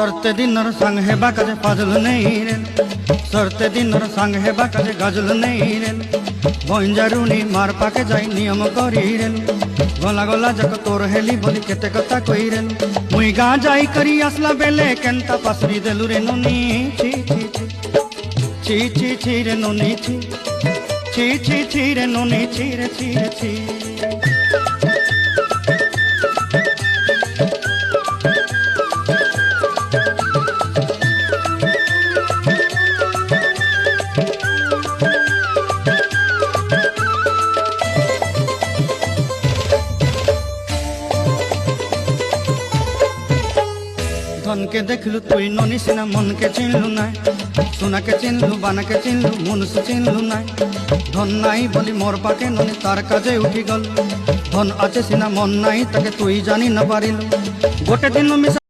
सरते दिनर संग हेबा काजे फाजल नहीं रे सरते दिनर संग हेबा काजे गाजल नहीं रे बंजारुनी मार पाके जाई नियम करी रे गला गला जक तोर हेली बोली केते कथा कई रे मुई गा जाई करी आसला बेले केंता पासरी देलु रे नोनी ची ची ची ची ची रे नोनी ची ची ची ची रे नोनी ची रे ची रे ची धन के देखलु तुई ननी सिना मन के चिन्हलु नाय सोना के चिन्हलु बाना के चिन्हलु मनुष्य चिन्हलु नाय धन नाई बोली मोर पाके ननी तार काजे उठी गल धन आछे सिना मन नाई ताके तुई जानी न पारिलु गोटे दिन